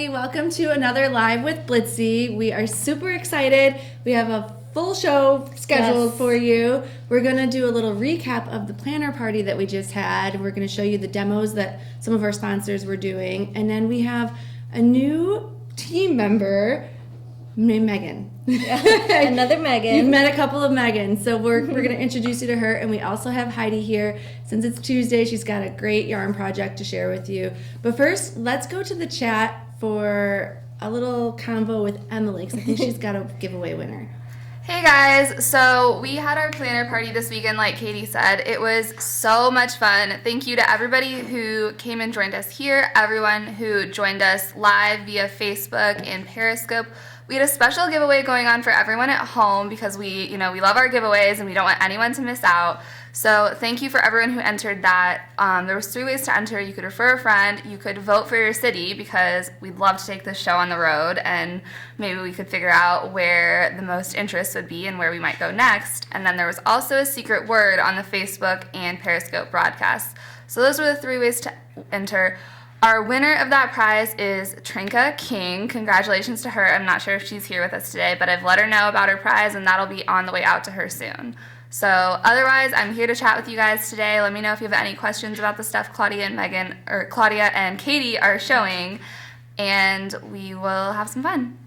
everybody. Welcome to another Live with Blitsy. We are super excited. We have a full show scheduled for you. We're going to do a little recap of the planner party that we just had. We're going to show you the demos that some of our sponsors were doing. And then we have a new team member named Megan. Another Megan. You've met a couple of Megans, so we're going to introduce you to her. And we also have Heidi here. Since it's Tuesday, she's got a great yarn project to share with you. But first, let's go to the chat for a little convo with Emily, because I think she's got a giveaway winner. Hey guys, so we had our planner party this weekend like Katie said. It was so much fun. Thank you to everybody who came and joined us here, everyone who joined us live via Facebook and Periscope. We had a special giveaway going on for everyone at home because we love our giveaways and we don't want anyone to miss out. So thank you for everyone who entered that. There was 3 ways to enter. You could refer a friend, you could vote for your city because we'd love to take this show on the road and maybe we could figure out where the most interest would be and where we might go next. And then there was also a secret word on the Facebook and Periscope broadcasts. So those were the 3 ways to enter. Our winner of that prize is Trinka King. Congratulations to her. I'm not sure if she's here with us today, but I've let her know about her prize and that'll be on the way out to her soon. So otherwise, I'm here to chat with you guys today. Let me know if you have any questions about the stuff Claudia and Katie are showing, and we will have some fun.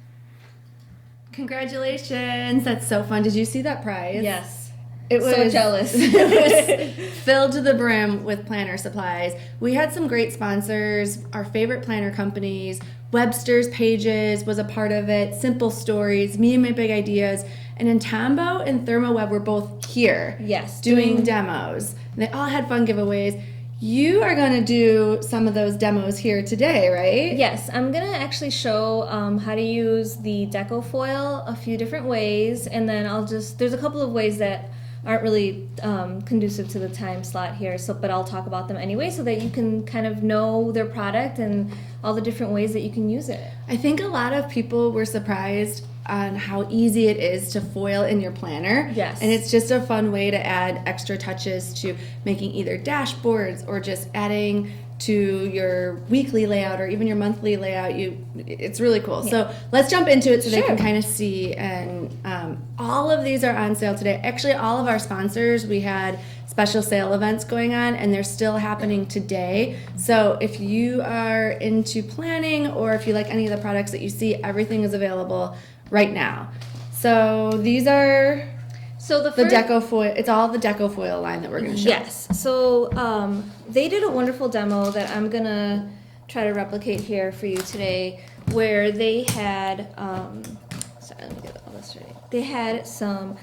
Congratulations. That's so fun. Did you see that prize? Yes. It was so jealous. It was filled to the brim with planner supplies. We had some great sponsors, our favorite planner companies. Webster's Pages was a part of it, Simple Stories, Me and My Big Ideas, and then Tombow and Thermoweb were both here. Yes. Doing demos. And they all had fun giveaways. You are going to do some of those demos here today, right? Yes, I'm going to actually show how to use the DecoFoil a few different ways, and then there's a couple of ways that aren't really conducive to the time slot here, but I'll talk about them anyway so that you can kind of know their product and all the different ways that you can use it. I think a lot of people were surprised on how easy it is to foil in your planner. Yes. And it's just a fun way to add extra touches to making either dashboards or just adding to your weekly layout or even your monthly layout. It's really cool. Yeah. So let's jump into it so they can kind of see. And all of these are on sale today. Actually, all of our sponsors, we had special sale events going on and they're still happening today. So if you are into planning or if you like any of the products that you see, everything is available right now. So these are the DecoFoil. It's all the DecoFoil line that we're going to show. Yes. So they did a wonderful demo that I'm going to try to replicate here for you today, where they had sorry, let me get all this ready. They had some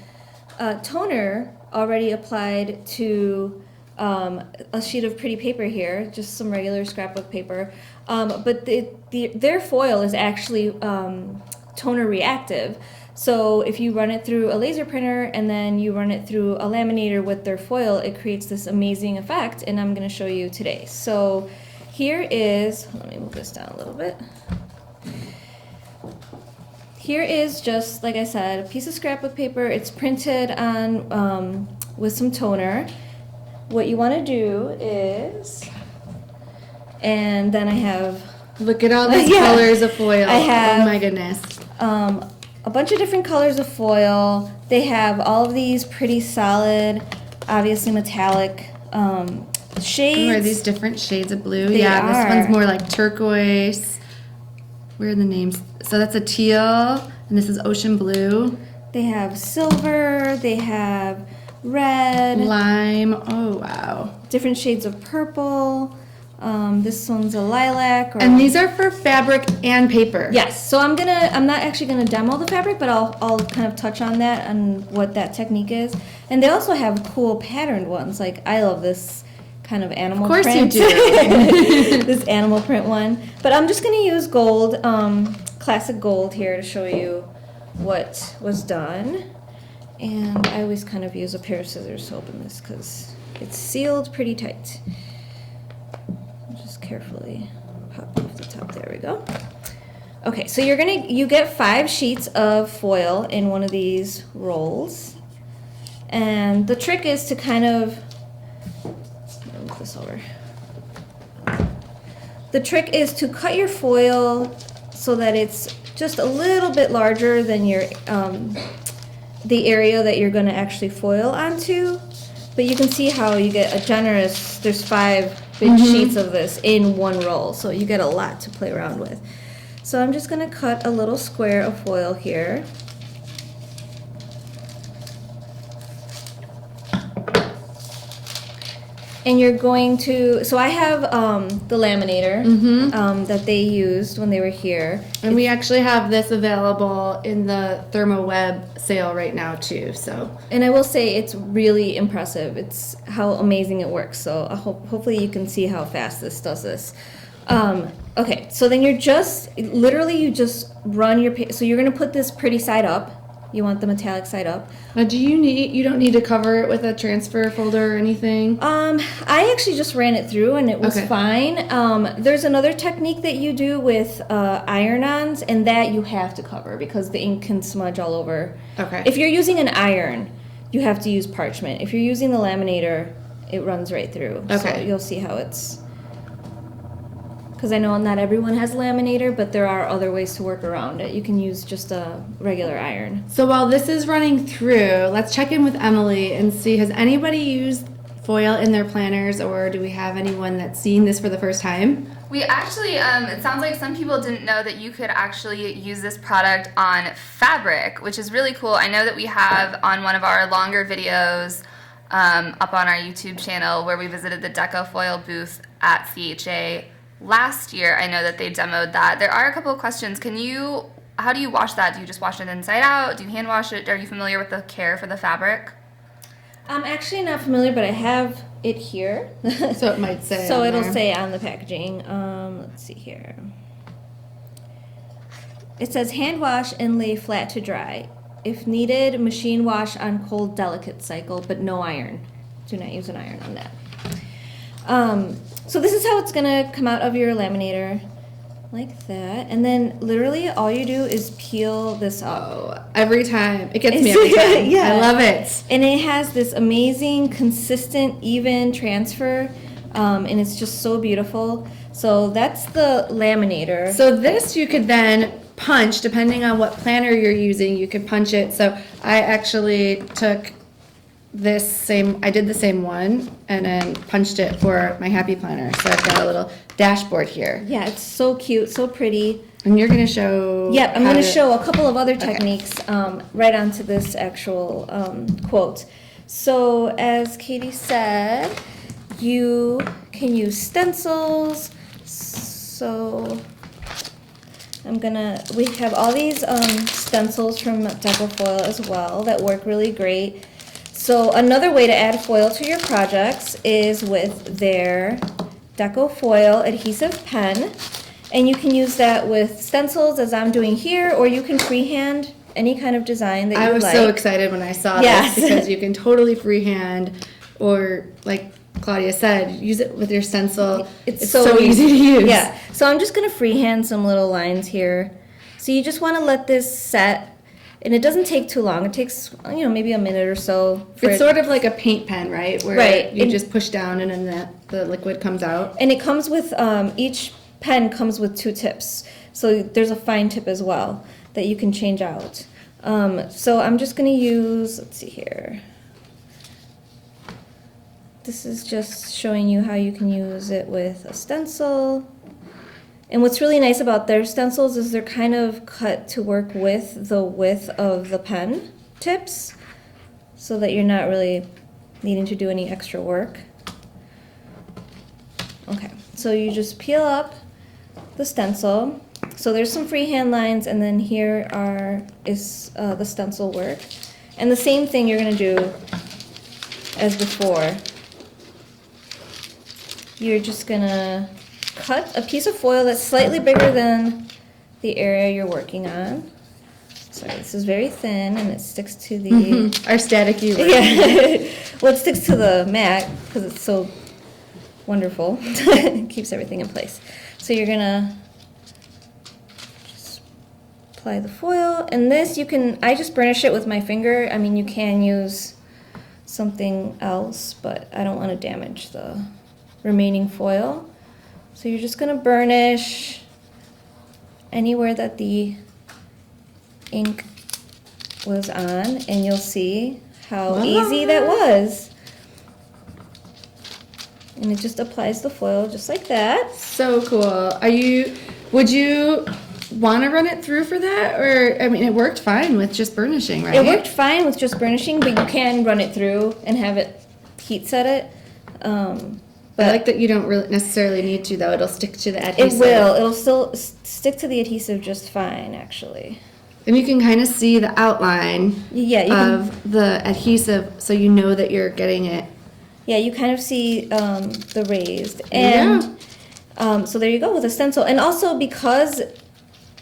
toner already applied to a sheet of pretty paper here, just some regular scrapbook paper. But their foil is actually toner reactive. So if you run it through a laser printer and then you run it through a laminator with their foil, it creates this amazing effect, and I'm going to show you today. So here is, let me move this down a little bit. Here is just, like I said, a piece of scrapbook paper. It's printed on with some toner. What you want to do is, and then I have, look at all these colors of foil. I have, oh my goodness. A bunch of different colors of foil. They have all of these pretty solid, obviously metallic shades. Oh, are these different shades of blue? They yeah, are. This one's more like turquoise. Where are the names? So that's a teal, and this is ocean blue. They have silver, they have red. Lime, oh wow. Different shades of purple. This one's a lilac. And these are for fabric and paper. Yes, so I'm not actually gonna demo the fabric, but I'll kind of touch on that and what that technique is. And they also have cool patterned ones. Like I love this kind of animal print. Of course you do. This animal print one. But I'm just gonna use gold, classic gold here to show you what was done. And I always kind of use a pair of scissors to open this because it's sealed pretty tight. Carefully pop off the top. There we go. Okay, so you get 5 sheets of foil in one of these rolls, and the trick is to kind of move this over. The trick is to cut your foil so that it's just a little bit larger than your the area that you're going to actually foil onto. But you can see how you get a generous, there's 5 big sheets of this in one roll, so you get a lot to play around with. So I'm just going to cut a little square of foil here. And you're going to, so I have the laminator that they used when they were here. And we actually have this available in the Thermoweb sale right now too. So, and I will say it's really impressive. It's how amazing it works. So hopefully you can see how fast this does this. Okay, so then you're just, literally you just run your, so you're going to put this pretty side up. You want the metallic side up. You don't need to cover it with a transfer folder or anything? I actually just ran it through and it was Okay. fine. There's another technique that you do with iron-ons, and that you have to cover because the ink can smudge all over. Okay. If you're using an iron, you have to use parchment. If you're using the laminator, it runs right through. Okay. So you'll see how it's... Because I know not everyone has laminator, but there are other ways to work around it. You can use just a regular iron. So while this is running through, let's check in with Emily and see, has anybody used foil in their planners, or do we have anyone that's seeing this for the first time? We actually, it sounds like some people didn't know that you could actually use this product on fabric, which is really cool. I know that we have on one of our longer videos up on our YouTube channel where we visited the DecoFoil booth at CHA last year. I know that they demoed that. There are a couple of questions. How do you wash that? Do you just wash it inside out? Do you hand wash it? Are you familiar with the care for the fabric? I'm actually not familiar, but I have it here. So it might say So on it'll there. say on the packaging. Let's see here. It says hand wash and lay flat to dry. If needed, machine wash on cold delicate cycle, but no iron. Do not use an iron on that. So this is how it's gonna come out of your laminator, like that. And then literally all you do is peel this up. Oh, every time. It gets me every time. Yeah. I love it. And it has this amazing, consistent, even transfer, and it's just so beautiful. So that's the laminator. So this you could then punch, depending on what planner you're using, you could punch it. So I actually took I did the same one and then punched it for my happy planner. So I've got a little dashboard here. Yeah, it's so cute, so pretty. And you're going to show... Yep, I'm how going to show a couple of other techniques right onto this actual quote. So as Katie said, you can use stencils. So we have all these stencils from DecoFoil as well that work really great. So another way to add foil to your projects is with their DecoFoil adhesive pen. And you can use that with stencils, as I'm doing here, or you can freehand any kind of design that you like. I was so excited when I saw Yes. this because you can totally freehand, or like Claudia said, use it with your stencil. It's so easy to use. Yeah. So I'm just going to freehand some little lines here. So you just want to let this set. And it doesn't take too long. It takes, maybe a minute or so. It's sort of like a paint pen, right? Where Right. you just push down and then the liquid comes out. And it comes with, each pen comes with 2 tips. So there's a fine tip as well that you can change out. So I'm just going to use, let's see here. This is just showing you how you can use it with a stencil. And what's really nice about their stencils is they're kind of cut to work with the width of the pen tips so that you're not really needing to do any extra work. Okay, so you just peel up the stencil. So there's some freehand lines, and then here is the stencil work. And the same thing you're going to do as before. You're just going to cut a piece of foil that's slightly bigger than the area you're working on. Sorry, this is very thin and it sticks to the... Our staticky version. Yeah. Well, it sticks to the mat because it's so wonderful. It keeps everything in place. So you're going to just apply the foil. And this I just burnish it with my finger. I mean, you can use something else, but I don't want to damage the remaining foil. So you're just going to burnish anywhere that the ink was on, and you'll see how easy that was. And it just applies the foil just like that. So cool. Would you want to run it through for that? Or, I mean, it worked fine with just burnishing, right? It worked fine with just burnishing, but you can run it through and have it heat set it. But I like that you don't really necessarily need to, though. It'll stick to the It adhesive. will. It'll still stick to the adhesive just fine, actually. And you can kind of see the outline Yeah, you can. of the adhesive, so you know that you're getting it. Yeah, you kind of see the raised. And so there you go with a stencil. And also because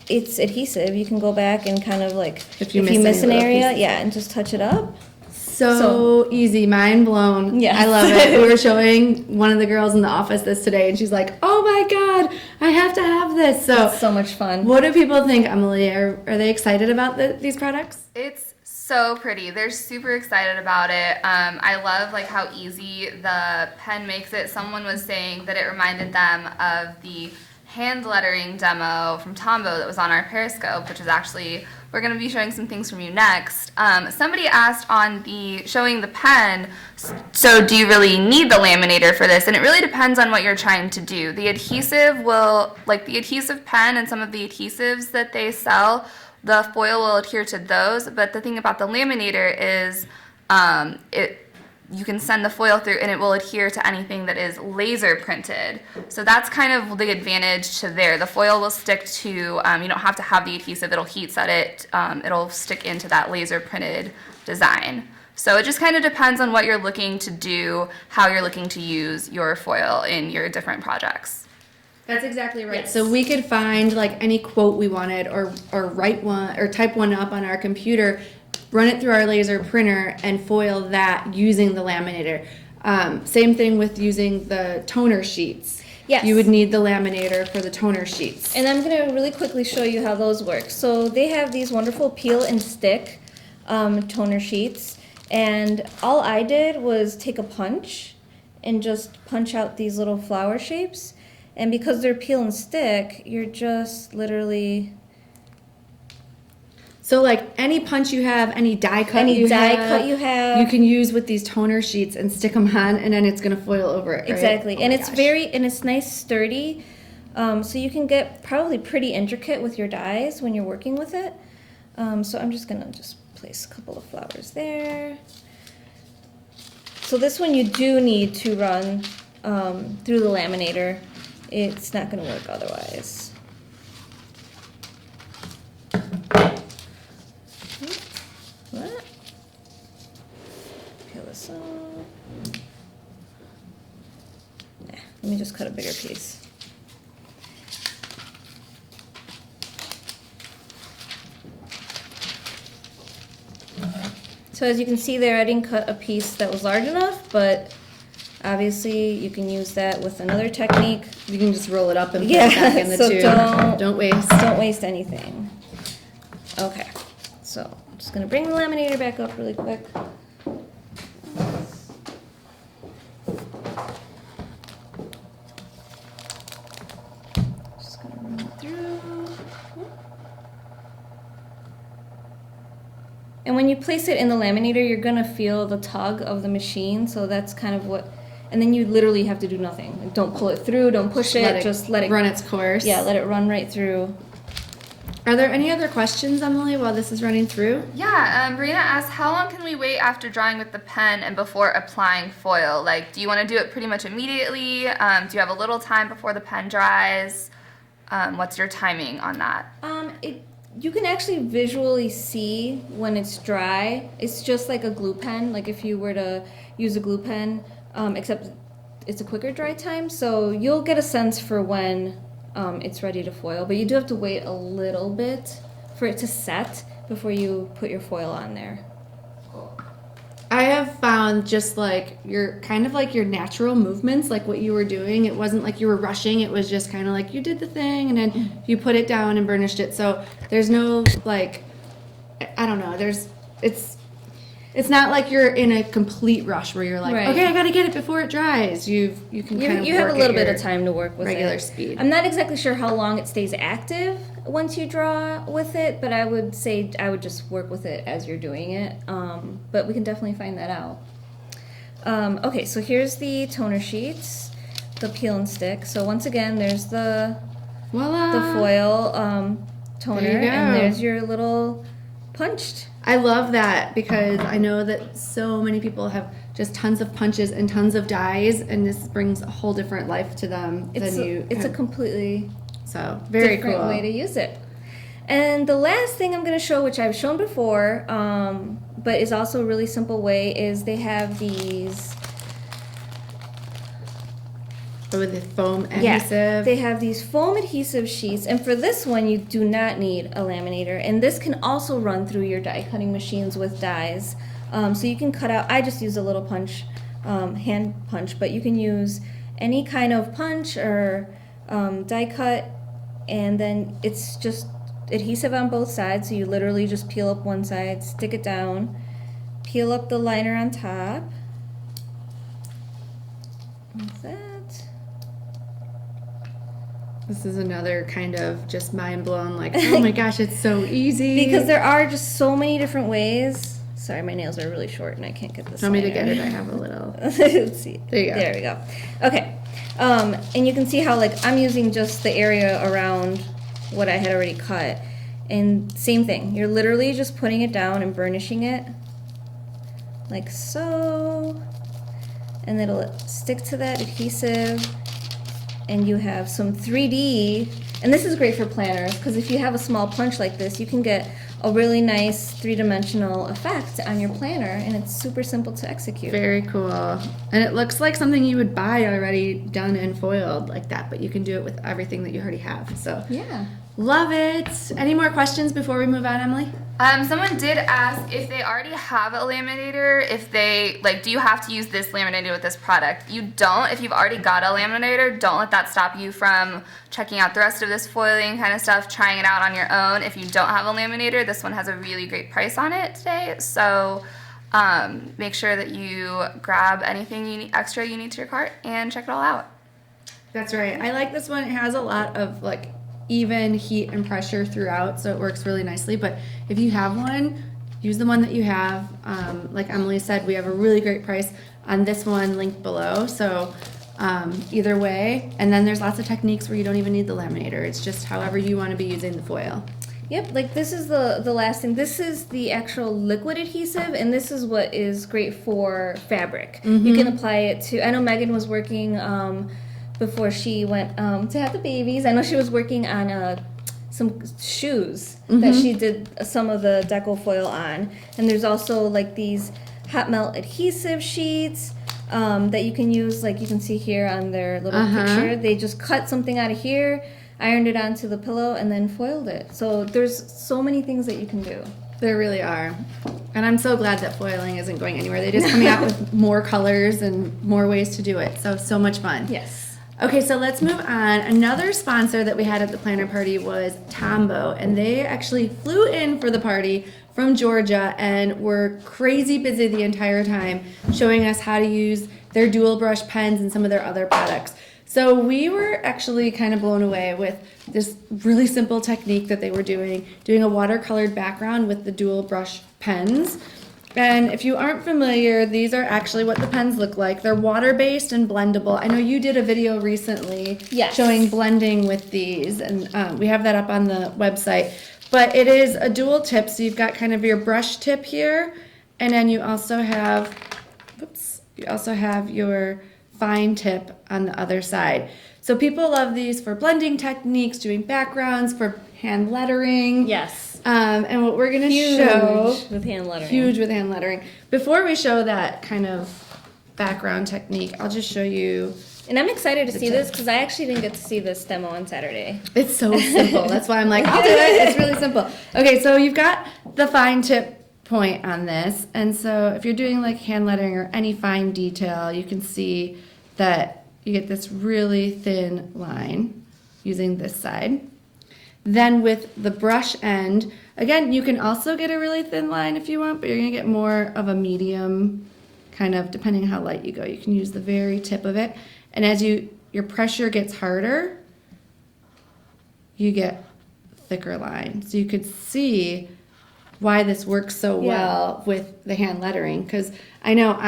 it's adhesive, you can go back and kind of like, If you miss an any little area, pieces. yeah, and just touch it up. So easy, mind blown. Yes. I love it. We were showing one of the girls in the office this today, and she's like, "Oh my god, I have to have this." So, It's so much fun. what do people think, Emily? Are they excited about these products? It's so pretty. They're super excited about it. I love like how easy the pen makes it. Someone was saying that it reminded them of the hand lettering demo from Tombow that was on our Periscope, which is actually, we're going to be showing some things from you next. Somebody asked on showing the pen, so do you really need the laminator for this? And it really depends on what you're trying to do. The adhesive the adhesive pen and some of the adhesives that they sell, the foil will adhere to those, but the thing about the laminator is you can send the foil through and it will adhere to anything that is laser printed. So that's kind of the advantage to there. The foil will stick to, you don't have to have the adhesive, it'll heat set it, it'll stick into that laser printed design. So it just kind of depends on what you're looking to do, how you're looking to use your foil in your different projects. That's exactly right. Yes. So we could find like any quote we wanted or write one or type one up on our computer, run it through our laser printer and foil that using the laminator. Same thing with using the toner sheets. Yes. You would need the laminator for the toner sheets. And I'm going to really quickly show you how those work. So they have these wonderful peel and stick toner sheets. And all I did was take a punch and just punch out these little flower shapes. And because they're peel and stick, you're just literally... So like any punch you have, any die cut you have, you can use with these toner sheets and stick them on, and then it's gonna foil over it. Right? Exactly, Oh and my it's gosh. it's nice sturdy, so you can get probably pretty intricate with your dies when you're working with it. So I'm just gonna place a couple of flowers there. So this one you do need to run through the laminator. It's not gonna work otherwise. What? Peel this up. Nah, let me just cut a bigger piece. So as you can see there, I didn't cut a piece that was large enough, but obviously you can use that with another technique. You can just roll it up and put Yeah, it back in the so tube. Don't waste. Don't waste anything. Okay, so I'm just gonna bring the laminator back up really quick. Just gonna run it through. And when you place it in the laminator, you're gonna feel the tug of the machine, so that's kind of what, and then you literally have to do nothing. Like, don't pull it through, don't push it, just let it run its course. Yeah, let it run right through. Are there any other questions, Emily, while this is running through? Yeah, Brina asked, how long can we wait after drawing with the pen and before applying foil? Like, do you want to do it pretty much immediately? Do you have a little time before the pen dries? What's your timing on that? You can actually visually see when it's dry. It's just like a glue pen, like if you were to use a glue pen, except it's a quicker dry time. So you'll get a sense for when it's ready to foil, but you do have to wait a little bit for it to set before you put your foil on there. I have found just like your kind of like your natural movements, like what you were doing. It wasn't like you were rushing. It was just kind of like you did the thing and then you put it down and burnished it. So there's no like, I don't know. it's not like you're in a complete rush where you're like, Right. okay, I gotta get it before it dries. You can kind of You have a work little at bit of your time to work with regular it. speed. I'm not exactly sure how long it stays active once you draw with it, but I would say I would just work with it as you're doing it. But we can definitely find that out. Okay, so here's the toner sheets, the peel and stick. So once again, there's the Voila! foil toner, There you and go. there's your little punched. I love that because I know that so many people have just tons of punches and tons of dyes, and this brings a whole different life to them It's a completely so very different cool way to use it. And the last thing I'm going to show, which I've shown before, but is also a really simple way, is they have these. with the foam adhesive. They have these foam adhesive sheets, and for this one you do not need a laminator, and this can also run through your die cutting machines with dies. So you can cut out, I just use a little punch, hand punch, but you can use any kind of punch or die cut, and then it's just adhesive on both sides, so you literally just peel up one side, stick it down, peel up the liner on top. Like that. This is another kind of just mind blown, like, oh my gosh, it's so easy. Because there are just so many different ways. Sorry, my nails are really short and I can't get this. Want me to get it? I have a little. Let's see. There you go. There we go. Okay. And you can see how, like, I'm using just the area around what I had already cut. And same thing. You're literally just putting it down and burnishing it. Like so. And it'll stick to that adhesive. And you have some 3D, and this is great for planners because if you have a small punch like this, you can get a really nice three-dimensional effect on your planner, and it's super simple to execute. Very cool. And it looks like something you would buy already done and foiled like that, but you can do it with everything that you already have. So Yeah. love it. Any more questions before we move on, Emily? Someone did ask if they already have a laminator, if they, like, do you have to use this laminator with this product? You don't. If you've already got a laminator, don't let that stop you from checking out the rest of this foiling kind of stuff, trying it out on your own. If you don't have a laminator, this one has a really great price on it today. So make sure that you grab anything you need, extra you need to your cart and check it all out. That's right. I like this one. It has a lot of like even heat and pressure throughout, so it works really nicely. But if you have one, use the one that you have. Like Emily said, we have a really great price on this one linked below. So either way, and then there's lots of techniques where you don't even need the laminator. It's just however you want to be using the foil. Yep, like this is the last thing. This is the actual liquid adhesive, and this is what is great for fabric. You can apply it to, I know Megan was working before she went to have the babies. I know she was working on some shoes that she did some of the DecoFoil on. And there's also like these hot melt adhesive sheets that you can use, like you can see here on their little picture. They just cut something out of here, ironed it onto the pillow, and then foiled it. So there's so many things that you can do. There really are. And I'm so glad that foiling isn't going anywhere. They're just coming out with more colors and more ways to do it. So much fun. Yes. Okay, so let's move on. Another sponsor that we had at the planner party was Tombow, and they actually flew in for the party from Georgia and were crazy busy the entire time showing us how to use their dual brush pens and some of their other products. So we were actually kind of blown away with this really simple technique that they were doing a watercolored background with the dual brush pens. And if you aren't familiar, these are actually what the pens look like. They're water-based and blendable. I know you did a video recently showing blending with these, and we have that up on the website. But it is a dual tip, so you've got kind of your brush tip here, and then you also have, your fine tip on the other side. So people love these for blending techniques, doing backgrounds, for hand lettering. Yes. And what we're going to show... Huge with hand lettering. Huge with hand lettering. Before we show that kind of background technique, I'll just show you... And I'm excited to see this because I actually didn't get to see this demo on Saturday. It's so simple. That's why I'm like, I'll do it. It's really simple. Okay, so you've got the fine tip point on this. And so if you're doing like hand lettering or any fine detail, you can see that you get this really thin line using this side. Then with the brush end, again, you can also get a really thin line if you want, but you're gonna get more of a medium, kind of, depending on how light you go. You can use the very tip of it. And as your pressure gets harder, you get thicker line. So you could see why this works so well with the hand lettering, because I know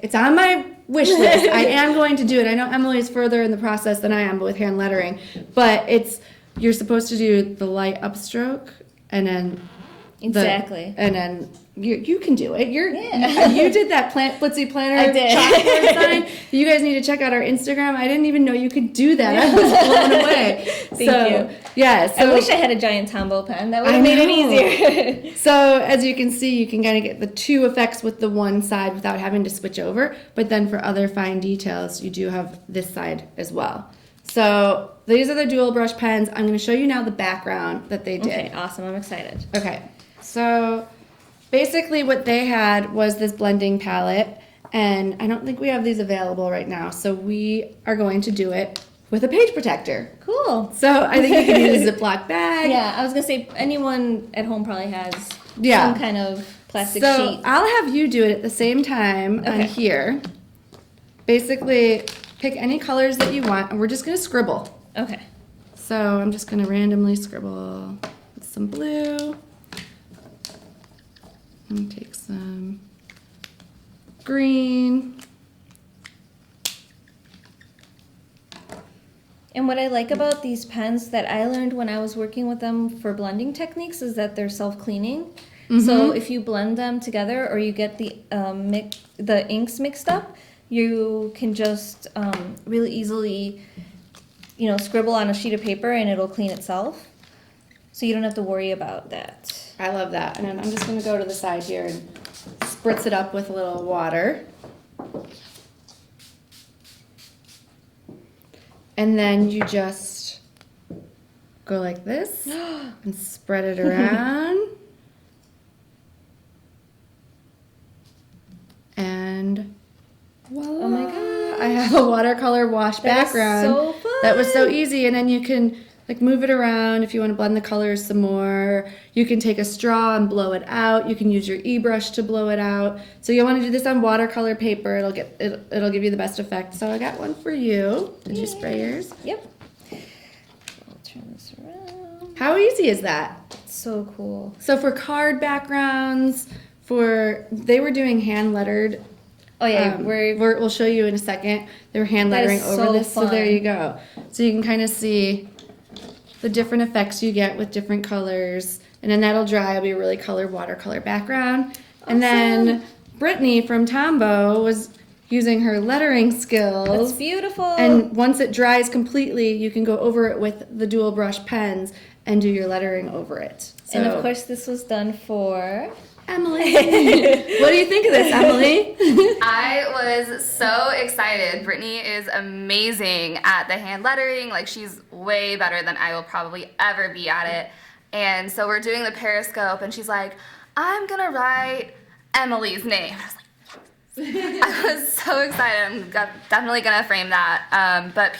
it's on my wish list. I am going to do it. I know Emily's further in the process than I am, but with hand lettering. But you're supposed to do the light upstroke and then Exactly. and then you can do it. You did that Blitsy planner I did. chalkboard sign. You guys need to check out our Instagram. I didn't even know you could do that. I was blown away. Thank you. Yeah. So I wish I had a giant Tombow pen. That would have made it easier. So as you can see, you can kind of get the two effects with the one side without having to switch over. But then for other fine details, you do have this side as well. So these are the dual brush pens. I'm going to show you now the background that they did. Okay, awesome. I'm excited. Okay, so basically what they had was this blending palette, and I don't think we have these available right now, so we are going to do it with a page protector. Cool. So I think you can use a Ziploc bag. Yeah, I was going to say anyone at home probably has Yeah. some kind of plastic So sheet. I'll have you do it at the same time on Okay. here. Basically, pick any colors that you want, and we're just going to scribble. Okay. So I'm just going to randomly scribble with some blue. And take some green. And what I like about these pens that I learned when I was working with them for blending techniques is that they're self-cleaning. So if you blend them together or you get the inks mixed up, you can just really easily, scribble on a sheet of paper and it'll clean itself. So you don't have to worry about that. I love that. And then I'm just going to go to the side here and spritz it up with a little water. And then you just go like this and spread it around. And voila. Oh my God. I have a watercolor wash background. So fun. That was so easy. And then you can move it around if you want to blend the colors some more. You can take a straw and blow it out. You can use your e-brush to blow it out. So you want to do this on watercolor paper. It'll give you the best effect. So I got one for you. Did you spray yours? Yep. I'll turn this around. How easy is that? So cool. So for card backgrounds, they were doing hand lettered. Oh yeah, We'll show you in a second. They were hand That lettering is over so this. So there fun. you go. So you can kind of see the different effects you get with different colors. And then that'll dry. It'll be a really colored watercolor background. And then Brittany from Tombow was using her lettering skills. It's beautiful. And once it dries completely, you can go over it with the dual brush pens and do your lettering over it. So, and of course, this was done for Emily. What do you think of this, Emily? I was so excited. Brittany is amazing at the hand lettering. She's way better than I will probably ever be at it. And so we're doing the Periscope, and she's like, I'm going to write Emily's name. I was so excited. I'm definitely going to frame that. But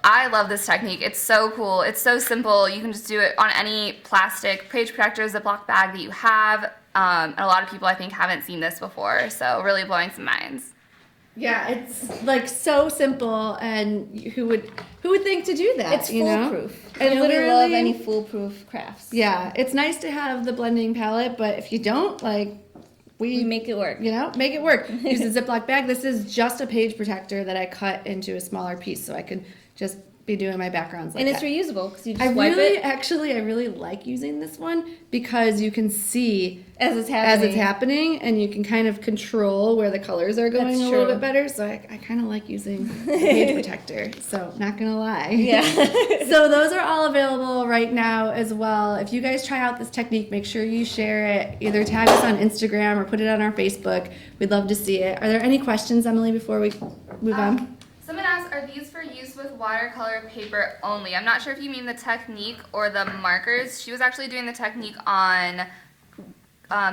I love this technique. It's so cool. It's so simple. You can just do it on any plastic page protector, Ziploc bag that you have. And a lot of people, I think, haven't seen this before. So really blowing some minds. Yeah, it's so simple, and who would think to do that? it's foolproof. And We literally, love any foolproof crafts. yeah, it's nice to have the blending palette, but if you don't, We make it work. make it work. Use a Ziploc bag. This is just a page protector that I cut into a smaller piece, so I could just be doing my backgrounds like And that. it's reusable because you just I wipe really, it actually, I really like using this one because you can see as it's as happening. and you can kind of control where the colors are going That's a little true. bit better. So I kind of like using the page protector. So not gonna lie. Yeah. So those are all available right now as well. If you guys try out this technique, make sure you share it. Either tag us on Instagram or put it on our Facebook. We'd love to see it. Are there any questions, Emily, before we move on? Someone asked, are these for use with watercolor paper only? I'm not sure if you mean the technique or the markers. She was actually doing the technique on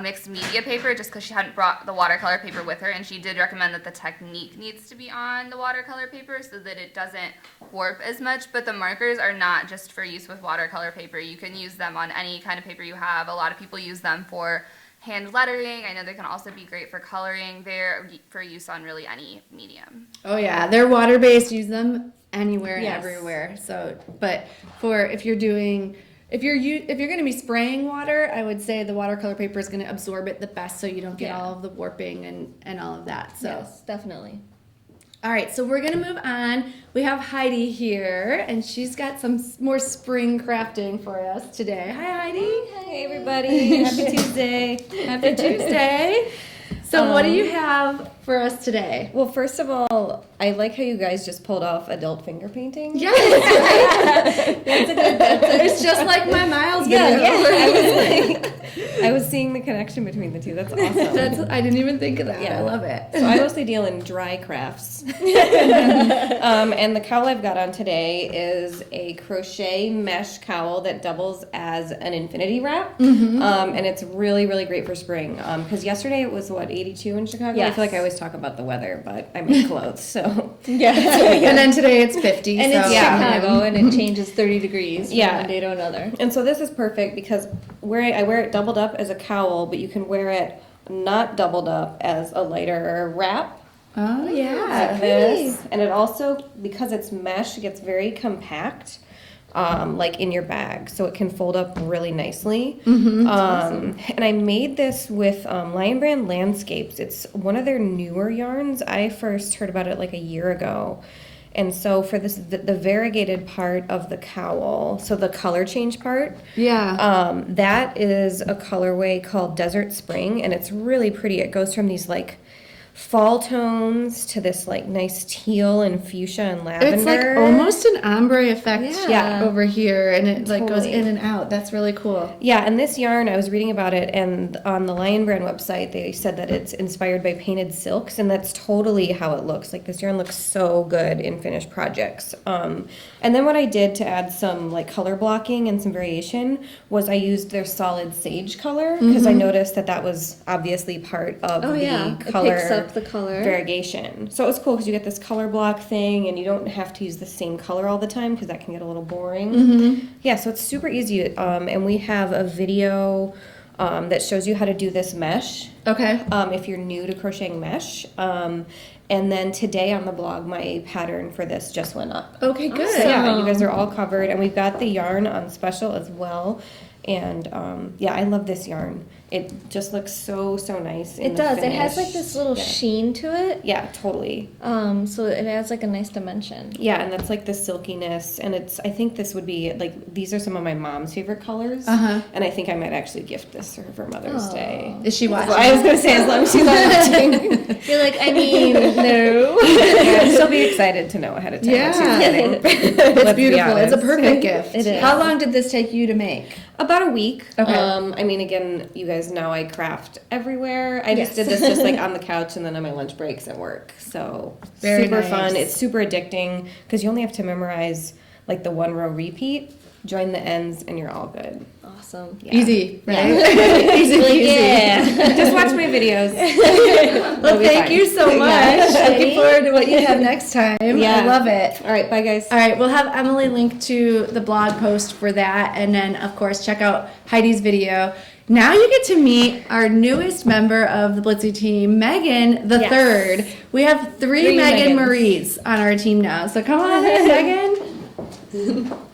mixed media paper just because she hadn't brought the watercolor paper with her, and she did recommend that the technique needs to be on the watercolor paper so that it doesn't warp as much. But the markers are not just for use with watercolor paper. You can use them on any kind of paper you have. A lot of people use them for hand lettering. I know they can also be great for coloring. They're for use on really any medium. Oh yeah, they're water-based. Use them anywhere and Yes. everywhere. So, but for if you're going to be spraying water, I would say the watercolor paper is going to absorb it the best, so you don't get all of the warping and all of that. So, Yes, definitely. all right, so we're going to move on. We have Heidi here, and she's got some more spring crafting for us today. Hi, Heidi. Hey everybody, happy Tuesday. Happy Tuesday. So what do you have for us today? Well, first of all, I like how you guys just pulled off adult finger painting. Yes, it's just like my Miles video. I was seeing the connection between the two. That's awesome. I didn't even think of that. Yeah. I love it. So I mostly deal in dry crafts. And the cowl I've got on today is a crochet mesh cowl that doubles as an infinity wrap. And it's really, really great for spring. Because yesterday it was, 82 in Chicago? Yes. I feel like I always talk about the weather, but I make clothes, so. And then today it's 50. And so. it's Chicago, and it changes 30 degrees from Yeah. one day to another. And so this is perfect because I wear it doubled up as a cowl, but you can wear it not doubled up as a lighter wrap. Oh yeah. Like this. And it also, because it's mesh, it gets very compact, like in your bag. So it can fold up really nicely. And I made this with Lion Brand Landscapes. It's one of their newer yarns. I first heard about it like a year ago. And so for this, the variegated part of the cowl, so the color change part, that is a colorway called Desert Spring, and it's really pretty. It goes from these like fall tones to this like nice teal and fuchsia and lavender. It's like almost an ombre effect Yeah. over here, and it like goes Totally. in and out. That's really cool. Yeah, and this yarn, I was reading about it, and on the Lion Brand website, they said that it's inspired by painted silks, and that's totally how it looks. Like, this yarn looks so good in finished projects. And then what I did to add some, like, color blocking and some variation was I used their solid sage color, because I noticed that that was obviously part of the color It picks up the color. variegation. So it was cool, because you get this color block thing, and you don't have to use the same color all the time, because that can get a little boring. Yeah, so it's super easy, and we have a video that shows you how to do this mesh. Okay. If you're new to crocheting mesh. And then today on the blog, my pattern for this just went up. Okay, good. So yeah, you guys are all covered, and we've got the yarn on special as well. And yeah, I love this yarn. It just looks so nice. It does. It has like finish. this little sheen to it. Yeah, totally. So it adds like a nice dimension. Yeah, and that's like the silkiness, and I think this would be like, these are some of my mom's favorite colors, and I think I might actually gift this to her for Mother's Day. Is she watching? I was gonna say, as long as she's not watching. You're like, I mean, no. Yeah, she'll be excited to know ahead of time what she's getting. It's beautiful. It's a perfect gift. It is. How long did this take you to make? About a week. Okay. I mean, again, you guys know I craft everywhere. I just Yes. did this just like on the couch and then on my lunch breaks at work. So Very super nice. fun. It's super addicting because you only have to memorize like the one row repeat, join the ends, and you're all good. Awesome. Yeah. Easy, right? Yeah. Easy peasy. Yeah. Just watch my videos. Well, thank you so much. Looking forward to what you have next time. Yeah. I love it. All right, bye guys. All right, we'll have Emily link to the blog post for that, and then of course check out Heidi's video. Now you get to meet our newest member of the Blitsy team, Megan the third. We have three Megan Megans. Maries on our team now. So come on in, Megan.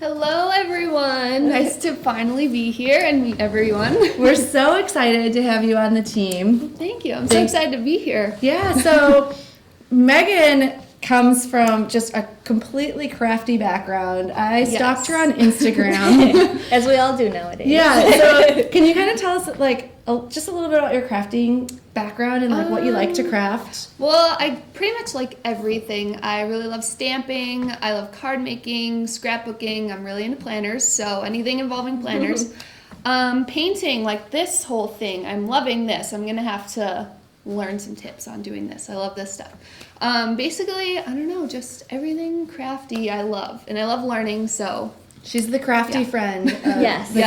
Hello, everyone. Nice to finally be here and meet everyone. We're so excited to have you on the team. Thank you. I'm so excited to be here. Yeah, so Megan comes from just a completely crafty background. I stalked her on Instagram. As we all do nowadays. Yeah, so can you kind of tell us like just a little bit about your crafting background and like what you like to craft? Well, I pretty much like everything. I really love stamping. I love card making, scrapbooking. I'm really into planners, so anything involving planners. Painting, like this whole thing. I'm loving this. I'm going to have to learn some tips on doing this. I love this stuff. Basically, I don't know, just everything crafty I love. And I love learning, so She's the crafty friend of Yes. the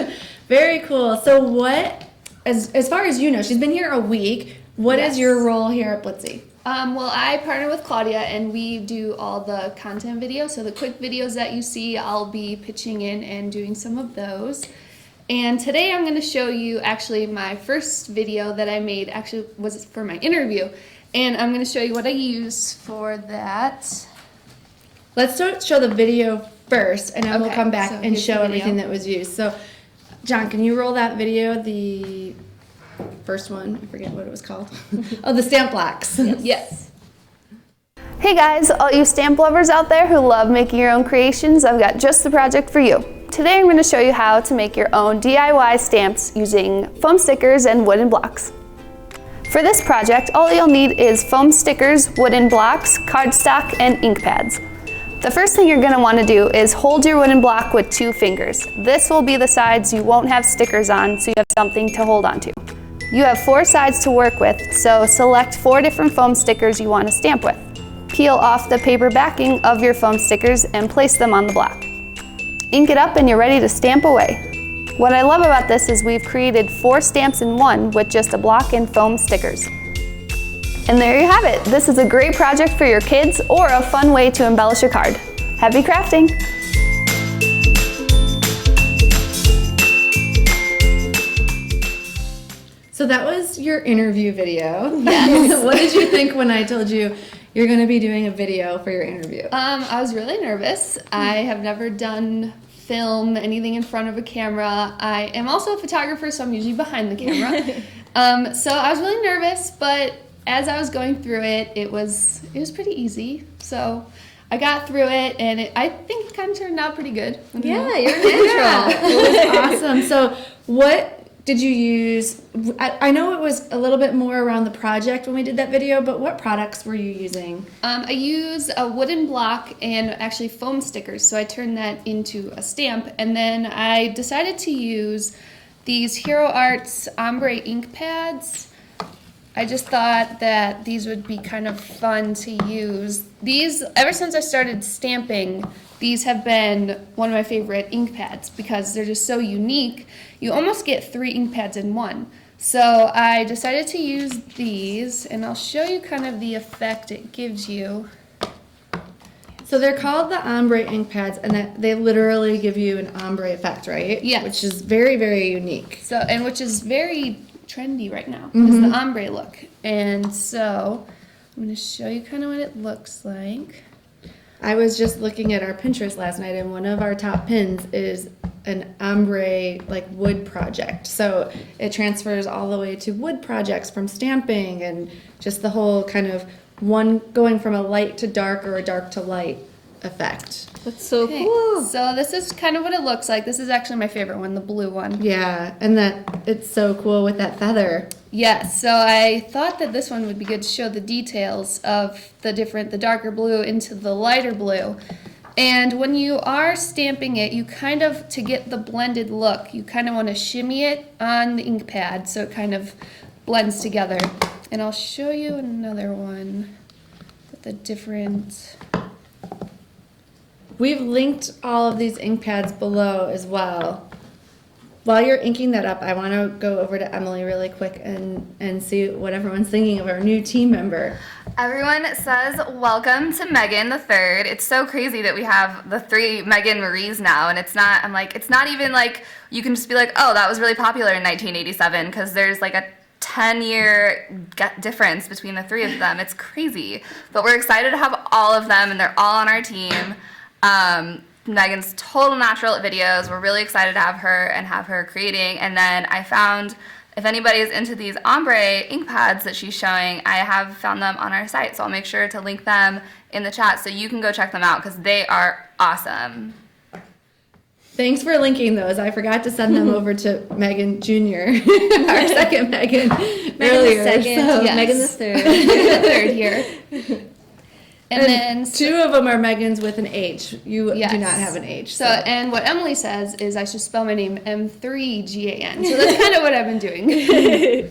group. Very cool. So what as far as you know, she's been here a week. What is your role here at Blitsy? Well, I partner with Claudia, and we do all the content videos. So the quick videos that you see, I'll be pitching in and doing some of those. And today I'm going to show you actually my first video that I made actually was for my interview. And I'm going to show you what I use for that. Let's show the video first, and then we'll Okay, come back so and here's the show video. everything that was used. So, John, can you roll that video, the first one? I forget what it was called. Oh, the stamp blocks. Yes. Hey guys, all you stamp lovers out there who love making your own creations, I've got just the project for you. Today I'm going to show you how to make your own DIY stamps using foam stickers and wooden blocks. For this project, all you'll need is foam stickers, wooden blocks, cardstock, and ink pads. The first thing you're going to want to do is hold your wooden block with 2 fingers. This will be the sides you won't have stickers on, so you have something to hold on to. You have 4 sides to work with, so select 4 different foam stickers you want to stamp with. Peel off the paper backing of your foam stickers and place them on the block. Ink it up and you're ready to stamp away. What I love about this is we've created 4 stamps in one with just a block and foam stickers. And there you have it. This is a great project for your kids or a fun way to embellish your card. Happy crafting! So that was your interview video. Yes. What did you think when I told you you're going to be doing a video for your interview? I was really nervous. I have never done film, anything in front of a camera. I am also a photographer, so I'm usually behind the camera. So I was really nervous, but as I was going through it, it was pretty easy. So I got through it, and I think it kind of turned out pretty good. Yeah, you're natural. It was awesome. So what did you use? I know it was a little bit more around the project when we did that video, but what products were you using? I use a wooden block and actually foam stickers, so I turned that into a stamp. And then I decided to use these Hero Arts ombre ink pads. I just thought that these would be kind of fun to use. These, ever since I started stamping, these have been one of my favorite ink pads because they're just so unique. You almost get 3 ink pads in one. So I decided to use these, and I'll show you kind of the effect it gives you. So they're called the ombre ink pads, and they literally give you an ombre effect, right? Yes. Which is very, very unique. So, and which is very trendy right now, is the ombre look. And so I'm going to show you kind of what it looks like. I was just looking at our Pinterest last night, and one of our top pins is an ombre like wood project. So it transfers all the way to wood projects from stamping and just the whole kind of one going from a light to dark or a dark to light effect. That's so Okay, cool. so this is kind of what it looks like. This is actually my favorite one, the blue one. Yeah, and that it's so cool with that feather. Yes, so I thought that this one would be good to show the details of the darker blue into the lighter blue. And when you are stamping it, you kind of, to get the blended look, you kind of want to shimmy it on the ink pad so it kind of blends together. And I'll show you another one with the different... We've linked all of these ink pads below as well. While you're inking that up, I want to go over to Emily really quick and see what everyone's thinking of our new team member. Everyone says welcome to Megan the third. It's so crazy that we have the 3 Megan Maries now, and it's not even like you can just be like, oh, that was really popular in 1987, because there's like a 10-year difference between the 3 of them. It's crazy. But we're excited to have all of them, and they're all on our team. Megan's total natural at videos. We're really excited to have her creating. And then I found, if anybody is into these ombre ink pads that she's showing, I have found them on our site. So I'll make sure to link them in the chat so you can go check them out because they are awesome. Thanks for linking those. I forgot to send them over to Megan Jr., our second Megan, earlier. the second, so- yes. Megan the third. the third here. And then 2 of them are Megans with an H. You Yes. do not have an H. So, and what Emily says is I should spell my name M3GAN. So that's kind of what I've been doing.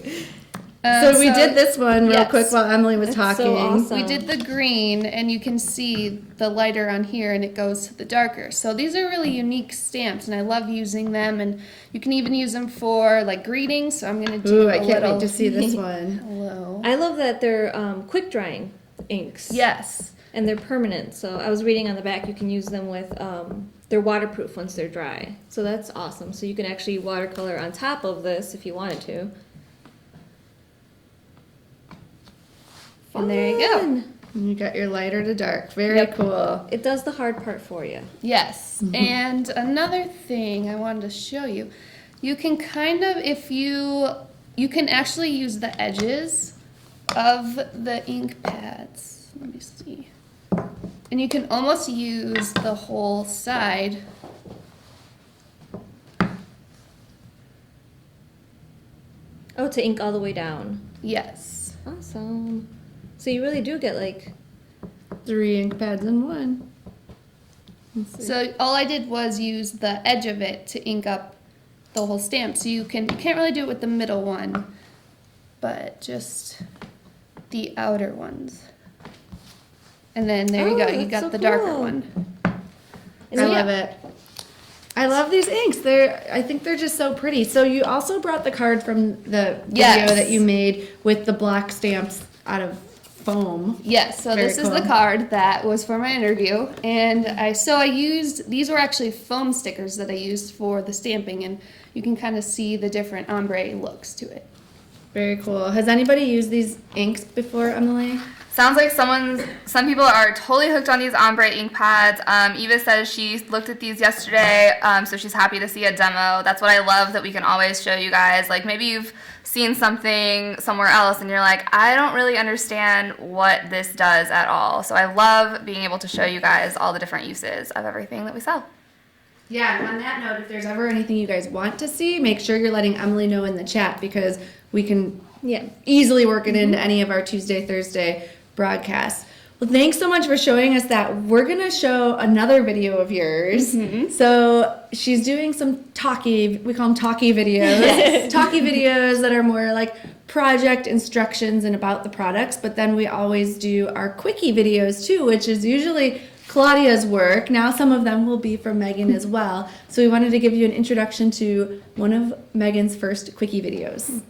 So we did this one real yes. quick while Emily was talking. so awesome. We did the green, and you can see the lighter on here, and it goes to the darker. So these are really unique stamps, and I love using them. And you can even use them for like greetings. So I'm gonna do Ooh, I a can't little wait to see this one. hello. I love that they're quick drying inks. Yes. And they're permanent. So I was reading on the back, you can use them with, they're waterproof once they're dry. So that's awesome. So you can actually watercolor on top of this if you wanted to. And there you go. And you got your lighter to dark. Very Yep. cool. It does the hard part for you. Yes. And another thing I wanted to show you, you can kind of, if you can actually use the edges of the ink pads. Let me see. And you can almost use the whole side. Oh, to ink all the way down. Yes. Awesome. So you really do get like, 3 ink pads in one. So all I did was use the edge of it to ink up the whole stamp. So you can't really do it with the middle one, but just the outer ones. And then there you Oh, go. You that's got so the darker cool. one. and I yeah, love it. I love these inks. I think they're just so pretty. So you also brought the card from the video Yes. that you made with the black stamps out of foam. Yes, so Very this is the cool. card that was for my interview, and I used, these were actually foam stickers that I used for the stamping, and you can kind of see the different ombre looks to it. Very cool. Has anybody used these inks before, Emily? Sounds like some people are totally hooked on these ombre ink pads. Eva says she looked at these yesterday, so she's happy to see a demo. That's what I love, that we can always show you guys. Like maybe you've seen something somewhere else and you're like, I don't really understand what this does at all. So I love being able to show you guys all the different uses of everything that we sell. Yeah, and on that note, if there's ever anything you guys want to see, make sure you're letting Emily know in the chat, because we can yeah. easily work it into any of our Tuesday, Thursday broadcasts. Well, thanks so much for showing us that. We're going to show another video of yours. So she's doing some talkie, we call them talkie videos. Talkie videos that are more like project instructions and about the products. But then we always do our quickie videos too, which is usually Claudia's work. Now some of them will be from Megan as well. So we wanted to give you an introduction to one of Megan's first quickie videos.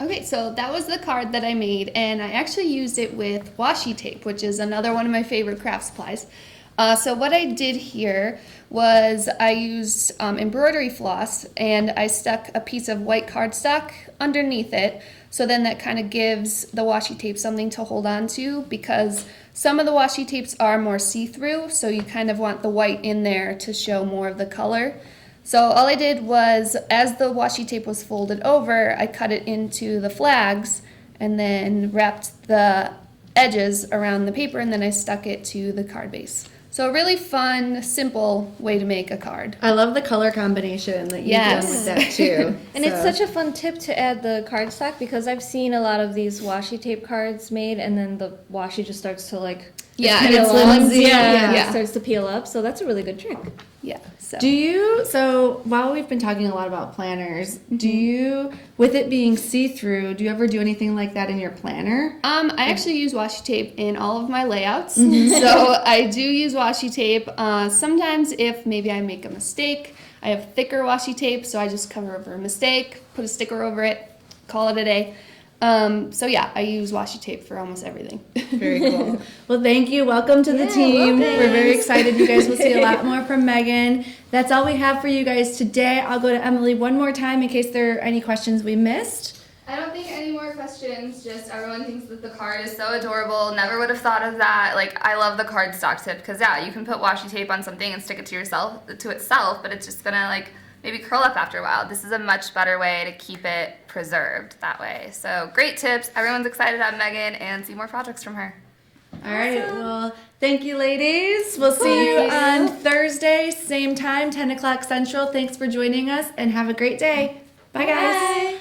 Okay, so that was the card that I made, and I actually used it with washi tape, which is another one of my favorite craft supplies. So what I did here was I used embroidery floss, and I stuck a piece of white cardstock underneath it, so then that kind of gives the washi tape something to hold on to, because some of the washi tapes are more see-through, so you kind of want the white in there to show more of the color. So all I did was, as the washi tape was folded over, I cut it into the flags and then wrapped the edges around the paper, and then I stuck it to the card base. So a really fun, simple way to make a card. I love the color combination that you've Yes. done with that too. And it's such a fun tip to add the cardstock, because I've seen a lot of these washi tape cards made, and then the washi just starts to like Yeah, peel it's up. flimsy. Yeah, Yeah. it starts to peel up. So that's a really good trick. Yeah. So while we've been talking a lot about planners, do you, with it being see-through, do you ever do anything like that in your planner? I actually use washi tape in all of my layouts. So I do use washi tape. Sometimes if maybe I make a mistake, I have thicker washi tape, so I just cover over a mistake, put a sticker over it, call it a day. So yeah, I use washi tape for almost everything. Very cool. Well, thank you. Welcome to the team. We're very excited. You guys will see a lot more from Megan. That's all we have for you guys today. I'll go to Emily one more time in case there are any questions we missed. I don't think any more questions. Just everyone thinks that the card is so adorable. Never would have thought of that. Like, I love the cardstock tip because yeah, you can put washi tape on something and stick it to itself, but it's just gonna like maybe curl up after a while. This is a much better way to keep it preserved that way. So great tips. Everyone's excited to have Megan and see more projects from her. All right. Well, thank you, ladies. We'll see you on Thursday, same time, 10 o'clock Central. Thanks for joining us and have a great day. Bye, guys.